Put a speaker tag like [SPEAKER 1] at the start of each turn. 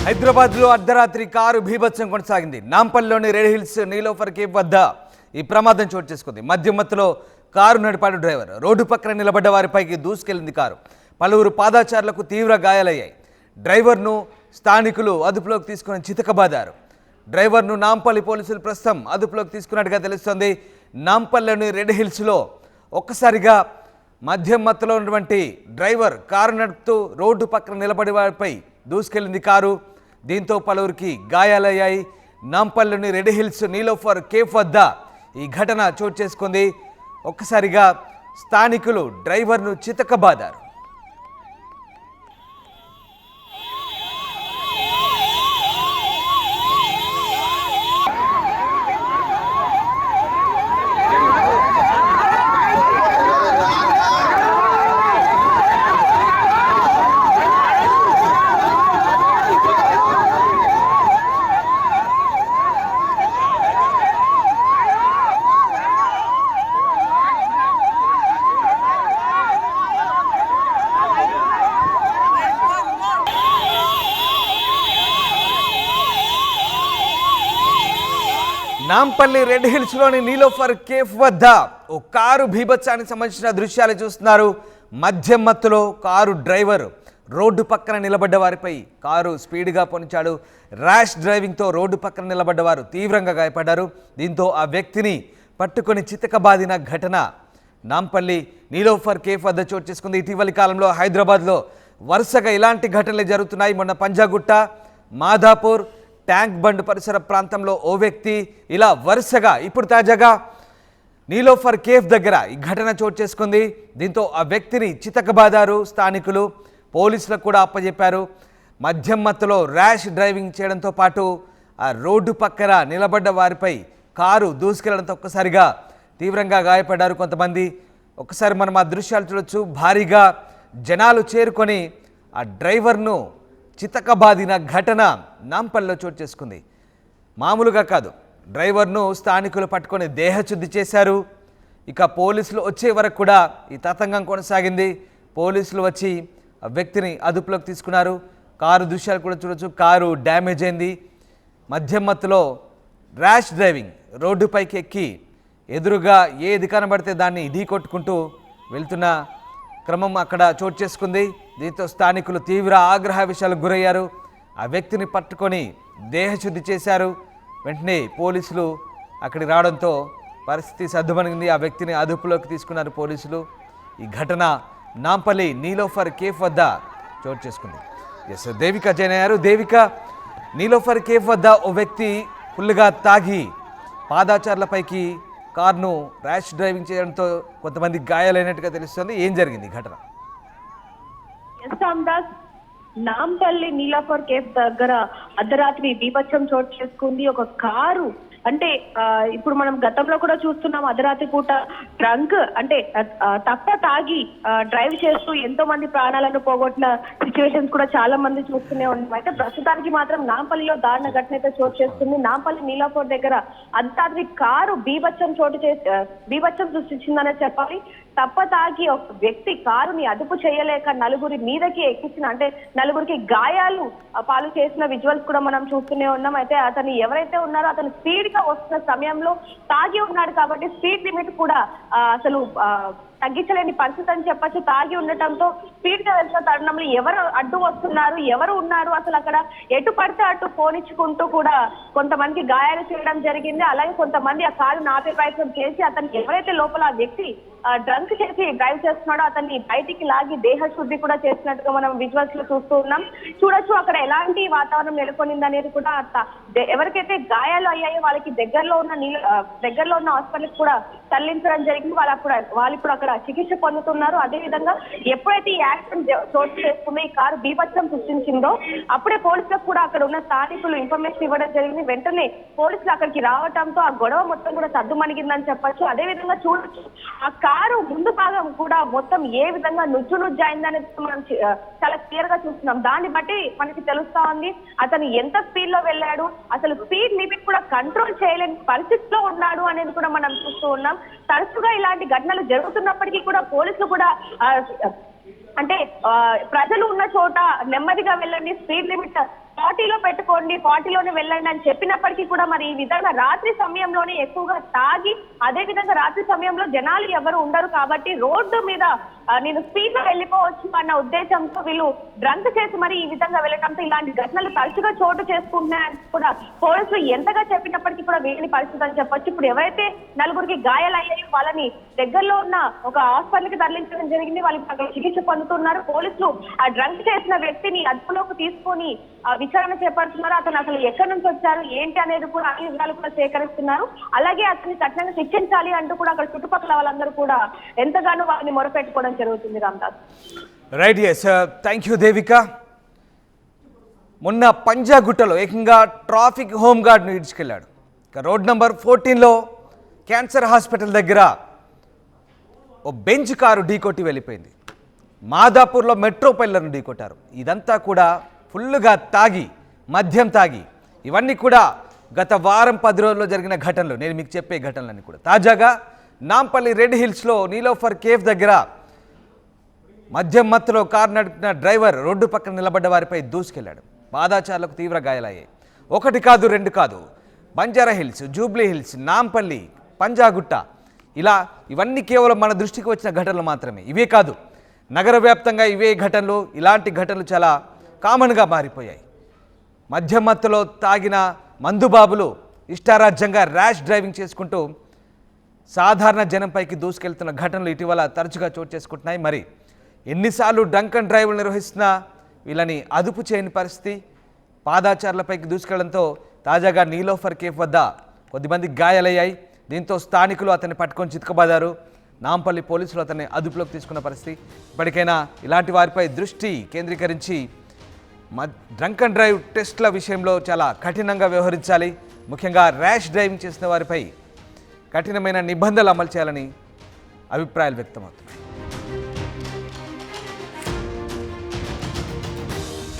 [SPEAKER 1] హైదరాబాద్లో అర్ధరాత్రి కారు బీభత్సం కొనసాగింది. నాంపల్లిలోని రెడ్ హిల్స్ నీలోఫర్ కేఫ్ వద్ద ఈ ప్రమాదం చోటు చేసుకుంది. మధ్యమత్తులో కారు నడిపాడు డ్రైవర్. రోడ్డు పక్కన నిలబడ్డ వారిపైకి దూసుకెళ్లింది కారు. పలువురు పాదాచారులకు తీవ్ర గాయాలయ్యాయి. డ్రైవర్ను స్థానికులు అదుపులోకి తీసుకుని చితకబాదారు. డ్రైవర్ను నాంపల్లి పోలీసులు ప్రస్తుతం అదుపులోకి తీసుకున్నట్టుగా తెలుస్తోంది. నాంపల్లిలోని రెడ్ హిల్స్లో ఒక్కసారిగా మధ్యమత్తులో ఉన్నటువంటి డ్రైవర్ కారు నడుపుతూ రోడ్డు పక్కన నిలబడి వారిపై దూసుకెళ్లింది కారు. దీంతో పలువురికి గాయాలయ్యాయి. నాంపల్లిలోని రెడ్ హిల్స్ నీలోఫర్ కేఫ్ వద్ద ఈ ఘటన చోటు చేసుకుంది. ఒక్కసారిగా స్థానికులు డ్రైవర్ను చితకబాదారు. నాంపల్లి రెడ్ హిల్స్లోని నీలోఫర్ కేఫ్ వద్ద ఓ కారు బీభత్సానికి సంబంధించిన దృశ్యాలు చూస్తున్నారు. మధ్యమత్తులో కారు డ్రైవర్ రోడ్డు పక్కన నిలబడ్డ వారిపై కారు స్పీడ్గా పోనించాడు. ర్యాష్ డ్రైవింగ్తో రోడ్డు పక్కన నిలబడ్డవారు తీవ్రంగా గాయపడ్డారు. దీంతో ఆ వ్యక్తిని పట్టుకొని చితకబాదిన ఘటన నాంపల్లి నీలోఫర్ కేఫ్ వద్ద చోటు చేసుకుంది. ఇటీవలి కాలంలో హైదరాబాద్లో వరుసగా ఇలాంటి ఘటనలు జరుగుతున్నాయి. మొన్న పంజాగుట్ట, మాధాపూర్, ట్యాంక్ బండ్ పరిసర ప్రాంతంలో ఓ వ్యక్తి, ఇలా వరుసగా ఇప్పుడు తాజాగా నీలోఫర్ కేఫ్ దగ్గర ఈ ఘటన చోటు చేసుకుంది. దీంతో ఆ వ్యక్తిని చితకబాదారు స్థానికులు. పోలీసులకు కూడా అప్పచెప్పారు. మధ్యమత్తులో ర్యాష్ డ్రైవింగ్ చేయడంతో పాటు ఆ రోడ్డు పక్కన నిలబడ్డ వారిపై కారు దూసుకెళ్లడంతో ఒక్కసారిగా తీవ్రంగా గాయపడ్డారు కొంతమంది. ఒక్కసారి మనం ఆ దృశ్యాలు చూడొచ్చు. భారీగా జనాలు చేరుకొని ఆ డ్రైవర్ను చితకబాదిన ఘటన నాంపల్లిలో చోటు చేసుకుంది. మామూలుగా కాదు, డ్రైవర్ను స్థానికులు పట్టుకొని దేహశుద్ధి చేశారు. ఇక పోలీసులు వచ్చే వరకు కూడా ఈ తతంగం కొనసాగింది. పోలీసులు వచ్చి ఆ వ్యక్తిని అదుపులోకి తీసుకున్నారు. కారు దృశ్యాలు కూడా చూడొచ్చు. కారు డ్యామేజ్ అయింది. మధ్యమత్తులో ర్యాష్ డ్రైవింగ్, రోడ్డుపైకి ఎక్కి ఎదురుగా ఏది కనబడితే దాన్ని ఢీకొట్టుకుంటూ వెళ్తున్న క్రమం అక్కడ చోటు చేసుకుంది. దీంతో స్థానికులు తీవ్ర ఆగ్రహ విషయాలకు గురయ్యారు. ఆ వ్యక్తిని పట్టుకొని దేహశుద్ధి చేశారు. వెంటనే పోలీసులు అక్కడికి రావడంతో పరిస్థితి సద్దుమణిగింది. ఆ వ్యక్తిని అదుపులోకి తీసుకున్నారు పోలీసులు. ఈ ఘటన నాంపల్లి నీలోఫర్ కేఫ్ వద్ద చోటు చేసుకుంది. ఎస్, దేవిక జాయిన్ అయ్యారు. దేవిక, నీలోఫర్ కేఫ్ వద్ద ఓ వ్యక్తి ఫుల్గా తాగి పాదాచారులపైకి కారును ర్యాష్ డ్రైవింగ్ చేయడంతో కొంతమంది గాయాలైనట్టుగా తెలుస్తుంది. ఏం జరిగింది ఘటన?
[SPEAKER 2] నాంపల్లి నీలోఫర్ కేఫ్ దగ్గర అర్ధరాత్రి బీభత్సం చోటు చేసుకుంది. ఒక కారు అంటే ఇప్పుడు మనం గతంలో కూడా చూస్తున్నాం, అర్ధరాత్రి పూట డ్రంక్ అంటే తప్ప తాగి డ్రైవ్ చేస్తూ ఎంతో మంది ప్రాణాలను పోగొట్టిన సిచ్యువేషన్స్ కూడా చాలా మంది చూస్తూనే ఉన్నాం. అయితే ప్రస్తుతానికి మాత్రం నాంపల్లిలో దారుణ ఘటన అయితే చోటు చేస్తుంది. నాంపల్లి నీలోఫర్ దగ్గర అర్ధరాత్రి కారు బీభత్సం సృష్టించిందనే చెప్పాలి. తప్ప తాగి ఒక వ్యక్తి కారుని అదుపు చేయలేక నలుగురి మీదకి ఎక్కించిన, అంటే నలుగురికి గాయాలు పాలు చేసిన విజువల్స్ కూడా మనం చూస్తూనే ఉన్నాం. అయితే అతను ఎవరైతే ఉన్నారో అతను స్పీడ్ గా వస్తున్న సమయంలో తాగి ఉన్నాడు కాబట్టి స్పీడ్ లిమిట్ కూడా అసలు తగ్గించలేని పరిస్థితి అని చెప్పచ్చు. తాగి ఉండటంతో స్పీడ్ గా వెళ్తున్న తరుణంలో ఎవరు అడ్డు వస్తున్నారు, ఎవరు ఉన్నారు, అసలు అక్కడ ఎటు పడితే అటు పోనిచ్చుకుంటూ కూడా కొంతమందికి గాయాలు చేయడం జరిగింది. అలాగే కొంతమంది ఆ కారు నాపే ప్రయత్నం చేసి అతనికి ఎవరైతే లోపల ఆ వ్యక్తి డ్రంక్ చేసి డ్రైవ్ చేస్తున్నాడో అతన్ని బయటికి లాగి దేహ శుద్ధి కూడా చేసినట్టుగా మనం విజువల్స్ లో చూస్తూ ఉన్నాం. చూడొచ్చు అక్కడ ఎలాంటి వాతావరణం నెలకొనింది అనేది కూడా. ఎవరికైతే గాయాలు అయ్యాయో వాళ్ళకి దగ్గరలో ఉన్న హాస్పిటల్ కూడా తరలించడం జరిగింది. వాళ్ళు ఇప్పుడు అక్కడ చికిత్స పొందుతున్నారు. అదే విధంగా ఎప్పుడైతే ఈ యాక్సిడెంట్ చోటు చేసుకుందో, ఈ కారు బీభత్సం సృష్టించిందో, అప్పుడే పోలీసులకు కూడా అక్కడ ఉన్న స్థానికులు ఇన్ఫర్మేషన్ ఇవ్వడం జరిగింది. వెంటనే పోలీసులు అక్కడికి రావడంతో ఆ గొడవ మొత్తం కూడా సద్దుమణిగిందని చెప్పొచ్చు. అదే విధంగా చూడొచ్చు ఆ కారు ముందు భాగం కూడా మొత్తం ఏ విధంగా నుజ్జునుజ్జైందనేది మనం చాలా క్లియర్ గా చూస్తున్నాం. దాన్ని బట్టి మనకి తెలుస్తా ఉంది అతను ఎంత స్పీడ్ లో వెళ్ళాడు, అసలు స్పీడ్ లిమిట్ కూడా కంట్రోల్ చేయలేని పరిస్థితిలో ఉన్నాడు అనేది కూడా మనం చూస్తూ ఉన్నాం. తరచుగా ఇలాంటి ఘటనలు జరుగుతున్నప్పటికీ కూడా పోలీసులు కూడా అంటే ప్రజలు ఉన్న చోట నెమ్మదిగా వెళ్ళండి, స్పీడ్ లిమిట్ 40లో పెట్టుకోండి, 40లోనే వెళ్ళండి అని చెప్పినప్పటికీ కూడా మరి ఈ విధంగా రాత్రి సమయంలోనే ఎక్కువగా తాగి, అదే విధంగా రాత్రి సమయంలో జనాలు ఎవరు ఉండరు కాబట్టి రోడ్డు మీద నేను స్పీడ్ లో వెళ్ళిపోవచ్చు అన్న ఉద్దేశంతో వీళ్ళు డ్రంక్ చేసి మరి ఈ విధంగా వెళ్ళడంతో ఇలాంటి ఘటనలు తరచుగా చోటు చేసుకుంటున్నాయని కూడా పోలీసులు ఎంతగా చెప్పినప్పటికీ కూడా వీళ్ళని పరిస్థితి అని చెప్పొచ్చు. ఇప్పుడు ఎవరైతే నలుగురికి గాయాలయ్యాయో వాళ్ళని దగ్గరలో ఉన్న ఒక హాస్పిటల్ కి తరలించడం జరిగింది. వాళ్ళకి అక్కడ చికిత్స పొందుతున్నారు. పోలీసులు ఆ డ్రంక్ చేసిన వ్యక్తిని అదుపులోకి తీసుకొని విచారణ చేపడుతున్నారు. అతను అసలు ఎక్కడి నుంచి వచ్చారు ఏంటి అనేది కూడా అన్ని వివరాలు కూడా సేకరిస్తున్నారు. అలాగే అతన్ని కఠినంగా శిక్షించాలి అంటూ కూడా అక్కడ చుట్టుపక్కల వాళ్ళందరూ కూడా ఎంతగానో వారిని మొరపెట్టుకోవడం జరుగుతుంది. Ramdas
[SPEAKER 1] right, yes, thank you Devika. మొన్న పంజాగుట్టలో ఏకంగా ట్రాఫిక్ హోంగార్డ్ను ఈడ్చుకెళ్ళాడు. ఇక రోడ్ నెంబర్ 14లో క్యాన్సర్ హాస్పిటల్ దగ్గర ఓ బెంచ్ కారు ఢీకొట్టి వెళ్ళిపోయింది. మాదాపూర్లో మెట్రో పైలర్ను ఢీకొట్టారు. ఇదంతా కూడా ఫుల్గా తాగి, మద్యం తాగి, ఇవన్నీ కూడా గత వారం 10 రోజుల్లో జరిగిన ఘటనలు. నేను మీకు చెప్పే ఘటనలన్నీ కూడా. తాజాగా నాంపల్లి రెడ్ హిల్స్లో నీలోఫర్ కేఫ్ దగ్గర మద్యం మత్తులో కారు నడిపిన డ్రైవర్ రోడ్డు పక్కన నిలబడ్డ వారిపై దూసుకెళ్లాడు. పాదాచారులకు తీవ్ర గాయాలయ్యాయి. 1 కాదు 2 కాదు, Banjara hills, Jubilee hills, Nampally, Panjagutta, ఇలా ఇవన్నీ కేవలం మన దృష్టికి వచ్చిన ఘటనలు మాత్రమే. ఇవే కాదు, నగర వ్యాప్తంగా ఇవే ఘటనలు, ఇలాంటి ఘటనలు చాలా కామన్గా మారిపోయాయి. మద్యం మత్తులో తాగిన మందుబాబులు ఇష్టారాజ్యంగా ర్యాష్ డ్రైవింగ్ చేసుకుంటూ సాధారణ జనంపైకి దూసుకెళ్తున్న ఘటనలు ఇటీవల తరచుగా చోటు చేసుకుంటున్నాయి. మరి ఎన్నిసార్లు డ్రంక్ అండ్ డ్రైవ్లు నిర్వహిస్తున్నా వీళ్ళని అదుపు చేయని పరిస్థితి. పాదాచారులపైకి దూసుకెళ్లడంతో తాజాగా నీలోఫర్ కేఫ్ వద్ద కొద్దిమంది గాయాలయ్యాయి. దీంతో స్థానికులు అతన్ని పట్టుకొని చితకబాదారు. నాంపల్లి పోలీసులు అతన్ని అదుపులోకి తీసుకున్న పరిస్థితి. ఇప్పటికైనా ఇలాంటి వారిపై దృష్టి కేంద్రీకరించి డ్రంక్ అండ్ డ్రైవ్ టెస్ట్ల విషయంలో చాలా కఠినంగా వ్యవహరించాలి. ముఖ్యంగా ర్యాష్ డ్రైవింగ్ చేసిన వారిపై కఠినమైన నిబంధనలు అమలు చేయాలని అభిప్రాయాలు వ్యక్తమవుతున్నాయి.